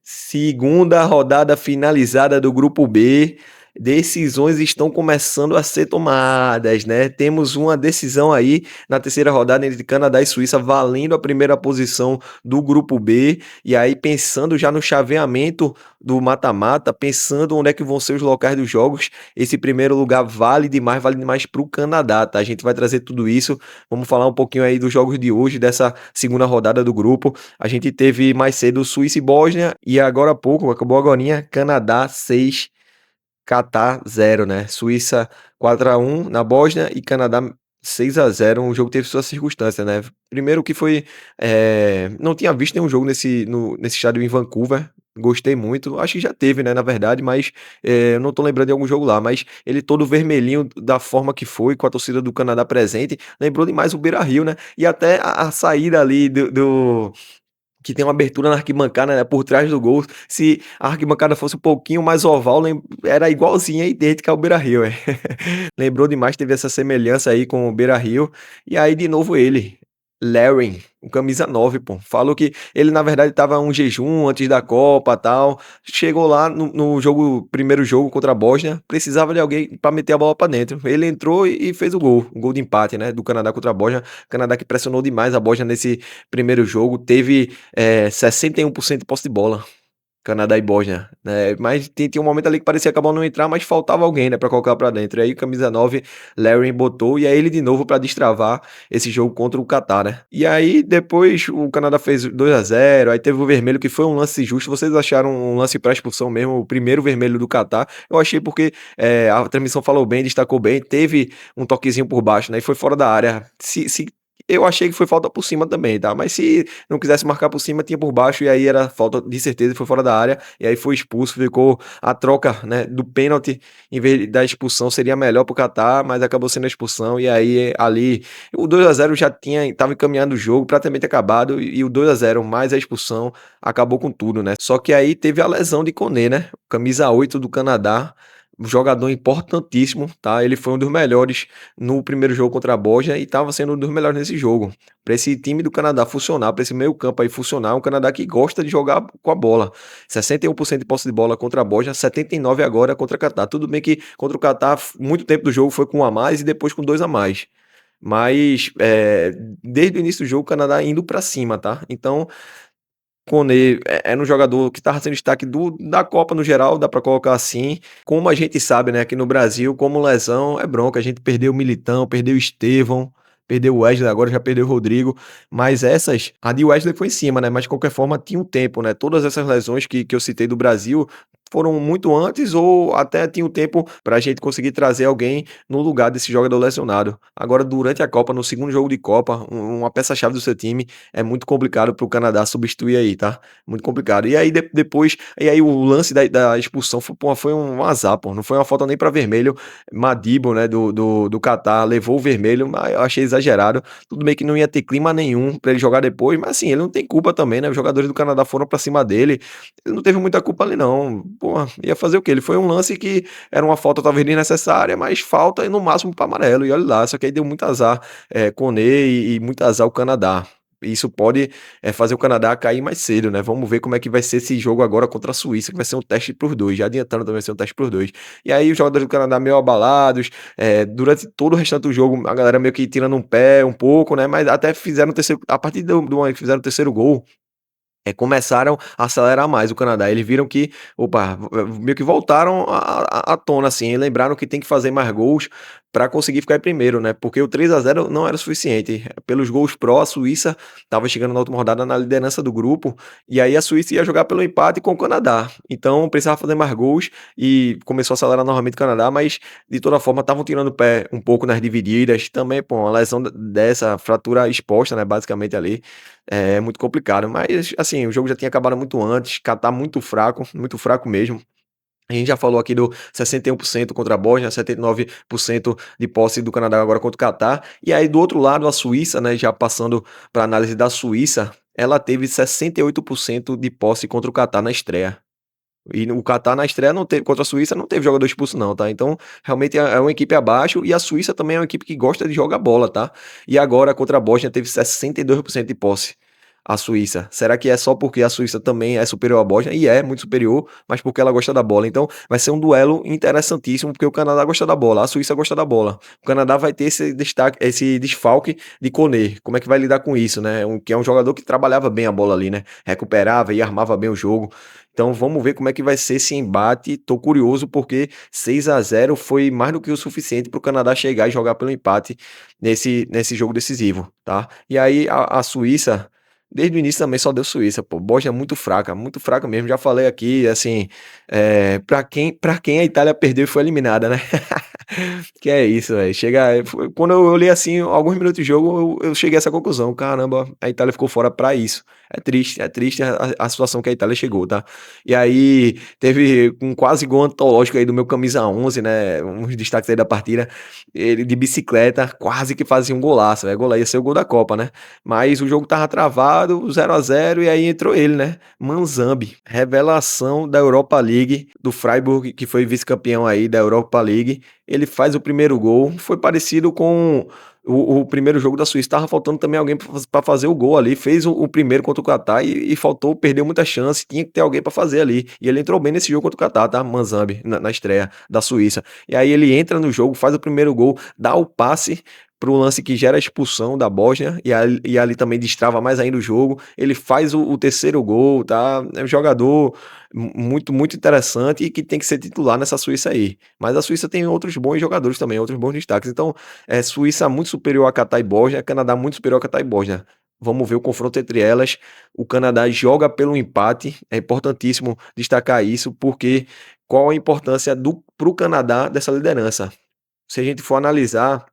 Segunda rodada finalizada do grupo B, decisões estão começando a ser tomadas, né? Temos uma decisão aí na terceira rodada entre Canadá e Suíça, valendo a primeira posição do grupo B. E aí, pensando já no chaveamento do mata-mata, pensando onde é que vão ser os locais dos jogos, esse primeiro lugar vale demais para o Canadá, tá? A gente vai trazer tudo isso. Vamos falar um pouquinho aí dos jogos de hoje, dessa segunda rodada do grupo. A gente teve mais cedo Suíça e Bósnia e agora há pouco, acabou agorinha, Canadá 6, Catar 0, né? Suíça 4-1 na Bósnia e Canadá 6-0. Um jogo que teve suas circunstâncias, né? Primeiro que foi, não tinha visto nenhum jogo nesse estádio em Vancouver. Gostei muito, acho que já teve, né, na verdade, mas eu não tô lembrando de algum jogo lá, mas ele todo vermelhinho da forma que foi, com a torcida do Canadá presente, lembrou demais o Beira-Rio, né, e até a saída ali que tem uma abertura na arquibancada, né, por trás do gol. Se a arquibancada fosse um pouquinho mais oval, era igualzinha, idêntica ao Beira-Rio, é. Lembrou demais, teve essa semelhança aí com o Beira-Rio. E aí, de novo, ele, Larin, o camisa 9, pô. Falou que ele, na verdade, estava um jejum antes da Copa tal. Chegou lá no jogo, primeiro jogo contra a Bósnia, precisava de alguém para meter a bola para dentro. Ele entrou e fez o gol de empate, né, do Canadá contra a Bósnia. O Canadá que pressionou demais a Bósnia nesse primeiro jogo, teve 61% de posse de bola. Canadá e Bósnia, né? Mas tinha um momento ali que parecia que a bola não entrar, mas faltava alguém, né, para colocar para dentro. E aí, camisa 9, Larry botou, e aí ele de novo para destravar esse jogo contra o Catar, né? E aí, depois o Canadá fez 2-0, aí teve o vermelho, que foi um lance justo. Vocês acharam um lance para expulsão mesmo, o primeiro vermelho do Catar? Eu achei porque a transmissão falou bem, destacou bem, teve um toquezinho por baixo, né? E foi fora da área. Se eu achei que foi falta por cima também, tá? Mas se não quisesse marcar por cima, tinha por baixo, e aí era falta de certeza, foi fora da área, e aí foi expulso, ficou a troca, né, do pênalti, em vez da expulsão, seria melhor pro Catar, mas acabou sendo a expulsão, e aí ali, o 2-0 tava encaminhando o jogo, praticamente acabado, e o 2-0 mais a expulsão, acabou com tudo, né? Só que aí teve a lesão de Koné, né? Camisa 8 do Canadá, um jogador importantíssimo, tá? Ele foi um dos melhores no primeiro jogo contra a Bósnia e estava sendo um dos melhores nesse jogo. Para esse time do Canadá funcionar, para esse meio-campo aí funcionar, um Canadá que gosta de jogar com a bola. 61% de posse de bola contra a Bósnia, 79 agora contra o Catar. Tudo bem que contra o Catar, muito tempo do jogo foi com um a mais e depois com dois a mais. Mas desde o início do jogo, o Canadá indo para cima, tá? Então, Koné era um jogador que estava sendo destaque da Copa no geral, dá para colocar assim. Como a gente sabe, né, aqui no Brasil, como lesão é bronca. A gente perdeu o Militão, perdeu o Estevão, perdeu o Wesley, agora já perdeu o Rodrigo. Mas a de Wesley foi em cima, né? Mas de qualquer forma tinha um tempo, né? Todas essas lesões que eu citei do Brasil foram muito antes ou até tinha um tempo para a gente conseguir trazer alguém no lugar desse jogador lesionado. Agora, durante a Copa, no segundo jogo de Copa, uma peça-chave do seu time é muito complicado para o Canadá substituir aí, tá? Muito complicado. E aí depois, e aí o lance da expulsão foi um azar, pô. Não foi uma falta nem para vermelho. Madibo, né, do Catar, levou o vermelho, mas eu achei exagerado. Tudo bem que não ia ter clima nenhum para ele jogar depois, mas assim, ele não tem culpa também, né? Os jogadores do Canadá foram para cima dele. Ele não teve muita culpa ali, não. Pô, ia fazer o quê? Ele foi um lance que era uma falta talvez desnecessária, mas falta e no máximo para amarelo. E olha lá, só que aí deu muito azar, Koné e muito azar o Canadá. Isso pode fazer o Canadá cair mais cedo, né? Vamos ver como é que vai ser esse jogo agora contra a Suíça, que vai ser um teste para os dois. Já adiantando, também vai ser um teste para os dois. E aí os jogadores do Canadá meio abalados, durante todo o restante do jogo, a galera meio que tirando um pé um pouco, né? Mas até fizeram o terceiro, a partir do momento que fizeram o terceiro gol, começaram a acelerar mais o Canadá. Eles viram que, opa, meio que voltaram à tona, assim, e lembraram que tem que fazer mais gols para conseguir ficar em primeiro, né? Porque o 3-0 não era suficiente. Pelos gols pró, a Suíça estava chegando na última rodada na liderança do grupo, e aí a Suíça ia jogar pelo empate com o Canadá. Então precisava fazer mais gols e começou a acelerar novamente o Canadá, mas de toda forma estavam tirando o pé um pouco nas divididas. Também, pô, uma lesão dessa, fratura exposta, né? Basicamente ali. É muito complicado, mas assim, o jogo já tinha acabado muito antes, Catar muito fraco mesmo. A gente já falou aqui do 61% contra a Bósnia, 79% de posse do Canadá agora contra o Catar. E aí do outro lado, a Suíça, né, já passando para a análise da Suíça, ela teve 68% de posse contra o Catar na estreia. E o Catar na estreia não teve, contra a Suíça não teve jogador expulso não, tá? Então, realmente é uma equipe abaixo e a Suíça também é uma equipe que gosta de jogar bola, tá? E agora contra a Bósnia teve 62% de posse. a Suíça? Será que é só porque a Suíça também é superior à Bósnia? E é muito superior, mas porque ela gosta da bola. Então vai ser um duelo interessantíssimo, porque o Canadá gosta da bola, a Suíça gosta da bola. O Canadá vai ter esse destaque, esse desfalque de Koné. Como é que vai lidar com isso, né? Que é um jogador que trabalhava bem a bola ali, né? Recuperava e armava bem o jogo. Então vamos ver como é que vai ser esse embate. Tô curioso porque 6-0 foi mais do que o suficiente para o Canadá chegar e jogar pelo empate nesse jogo decisivo, tá? E aí a Suíça, desde o início também só deu Suíça, pô. Bósnia é muito fraca mesmo. Já falei aqui, assim, para quem a Itália perdeu e foi eliminada, né? Que é isso, velho. Quando eu olhei assim, alguns minutos de jogo, eu cheguei a essa conclusão. Caramba, a Itália ficou fora pra isso. É triste a situação que a Itália chegou, tá? E aí, teve um quase gol antológico aí do meu camisa 11, né? Uns destaques aí da partida. Ele de bicicleta, quase que fazia um golaço, né? Gol ia ser o gol da Copa, né? Mas o jogo tava travado, 0-0, e aí entrou ele, né? Manzambi, revelação da Europa League, do Freiburg, que foi vice-campeão aí da Europa League. Ele faz o primeiro gol, foi parecido com o primeiro jogo da Suíça, tava faltando também alguém para fazer o gol ali, fez o primeiro contra o Catar e faltou, perdeu muita chance, tinha que ter alguém para fazer ali, e ele entrou bem nesse jogo contra o Catar, tá? Manzambi, na estreia da Suíça, e aí ele entra no jogo, faz o primeiro gol, dá o passe para o lance que gera a expulsão da Bósnia, e ali também destrava mais ainda o jogo, ele faz o terceiro gol, tá? É um jogador muito, muito interessante e que tem que ser titular nessa Suíça aí. Mas a Suíça tem outros bons jogadores também, outros bons destaques. Então, Suíça muito superior a Catar e Bósnia, Canadá muito superior a Catar e Bósnia. Vamos ver o confronto entre elas. O Canadá joga pelo empate. É importantíssimo destacar isso, porque qual a importância para o Canadá dessa liderança? Se a gente for analisar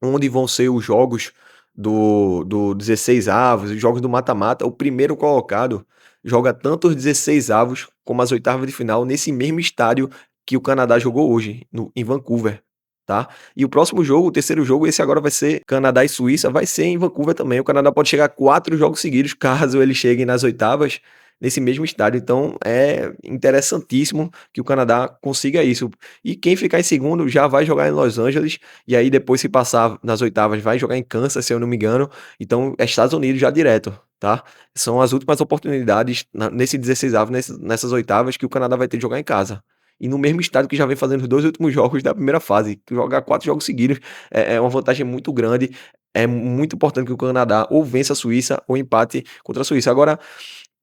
onde vão ser os jogos do 16 avos, os jogos do mata-mata, o primeiro colocado joga tanto os 16 avos como as oitavas de final nesse mesmo estádio que o Canadá jogou hoje, em Vancouver, tá? E o próximo jogo, o terceiro jogo, esse agora vai ser Canadá e Suíça, vai ser em Vancouver também. O Canadá pode chegar a 4 jogos seguidos, caso ele chegue nas oitavas, nesse mesmo estádio. Então é interessantíssimo que o Canadá consiga isso. E quem ficar em segundo já vai jogar em Los Angeles, e aí depois se passar nas oitavas vai jogar em Kansas, se eu não me engano. Então é Estados Unidos já direto, tá? São as últimas oportunidades nesse 16º, nessas oitavas que o Canadá vai ter de jogar em casa. E no mesmo estádio que já vem fazendo os 2 últimos jogos da primeira fase. Jogar 4 jogos seguidos é uma vantagem muito grande. É muito importante que o Canadá ou vença a Suíça ou empate contra a Suíça. Agora,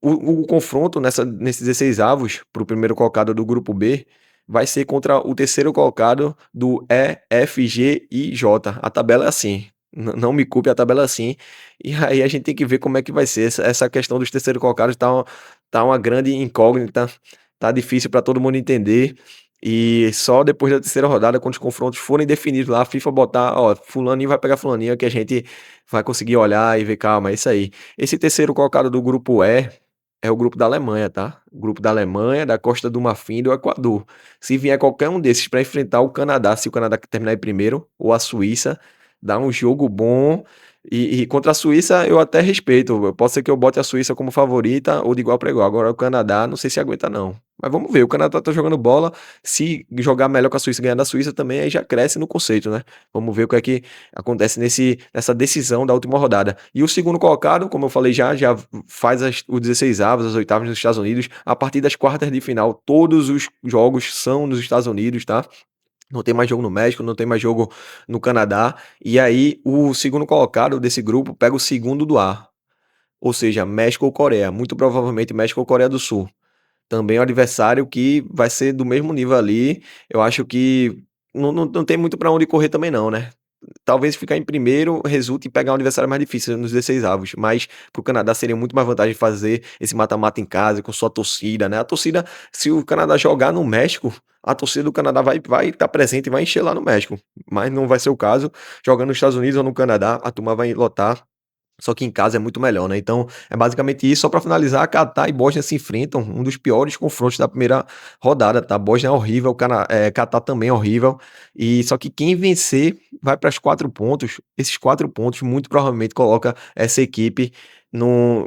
o confronto nesses 16 avos para o primeiro colocado do grupo B vai ser contra o terceiro colocado do E, F, G e J. A tabela é assim. Não me culpe, a tabela é assim. E aí a gente tem que ver como é que vai ser. Essa questão dos terceiros colocados tá uma grande incógnita. Tá difícil para todo mundo entender. E só depois da terceira rodada, quando os confrontos forem definidos lá, a FIFA botar, ó, fulaninho vai pegar fulaninho, que a gente vai conseguir olhar e ver, calma, é isso aí. Esse terceiro colocado do grupo E é o grupo da Alemanha, tá? O grupo da Alemanha, da Costa do Marfim e do Equador. Se vier qualquer um desses para enfrentar o Canadá, se o Canadá terminar em primeiro, ou a Suíça, dá um jogo bom. E contra a Suíça eu até respeito. Pode ser que eu bote a Suíça como favorita ou de igual para igual. Agora o Canadá, não sei se aguenta, não. Mas vamos ver. O Canadá tá jogando bola. Se jogar melhor com a Suíça e ganhar da Suíça também, aí já cresce no conceito, né? Vamos ver o que é que acontece nessa decisão da última rodada. E o segundo colocado, como eu falei já faz os 16 avos, as oitavas nos Estados Unidos. A partir das quartas de final, todos os jogos são nos Estados Unidos, tá? Não tem mais jogo no México, não tem mais jogo no Canadá. E aí, o segundo colocado desse grupo pega o segundo do A. Ou seja, México ou Coreia. Muito provavelmente México ou Coreia do Sul. Também é um adversário que vai ser do mesmo nível ali. Eu acho que não tem muito para onde correr também, não, né? Talvez ficar em primeiro resulte em pegar um adversário mais difícil nos 16 avos, mas para o Canadá seria muito mais vantagem fazer esse mata-mata em casa com sua torcida, né? A torcida, se o Canadá jogar no México, a torcida do Canadá vai estar presente e vai encher lá no México, mas não vai ser o caso. Jogando nos Estados Unidos ou no Canadá, a turma vai lotar. Só que em casa é muito melhor, né? Então, é basicamente isso. Só para finalizar, Catar e Bósnia se enfrentam, um dos piores confrontos da primeira rodada, tá? Bósnia é horrível, Catar também é horrível. E só que quem vencer vai para os 4 pontos. Esses 4 pontos muito provavelmente coloca essa equipe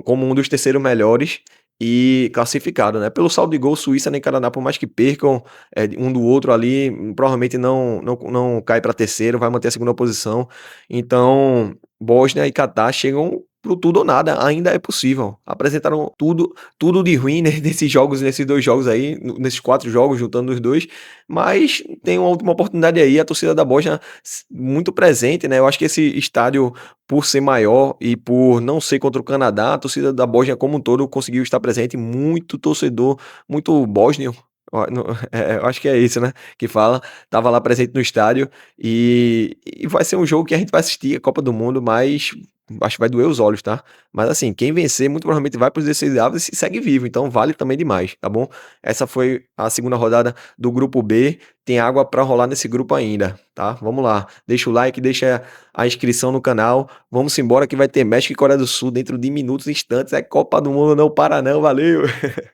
como um dos terceiros melhores e classificado, né? Pelo saldo de gol, Suíça nem Canadá, por mais que percam um do outro ali, provavelmente não cai para terceiro, vai manter a segunda posição. Então, Bósnia e Catar chegam pro tudo ou nada, ainda é possível. Apresentaram tudo de ruim, né, nesses jogos, nesses 2 jogos aí, nesses 4 jogos, juntando os 2, mas tem uma última oportunidade aí, a torcida da Bósnia muito presente, né, eu acho que esse estádio, por ser maior e por não ser contra o Canadá, a torcida da Bósnia como um todo conseguiu estar presente, muito torcedor, muito bósnio, eu acho que é isso, né, que fala, tava lá presente no estádio, e vai ser um jogo que a gente vai assistir a Copa do Mundo, mas acho que vai doer os olhos, tá. Mas assim, quem vencer muito provavelmente vai para os 16 avos e segue vivo, então vale também demais, tá bom. Essa foi a segunda rodada do grupo B, tem água para rolar nesse grupo ainda, tá. Vamos lá, deixa o like, deixa a inscrição no canal, vamos embora que vai ter México e Coreia do Sul dentro de minutos, instantes, é Copa do Mundo, não para não, valeu.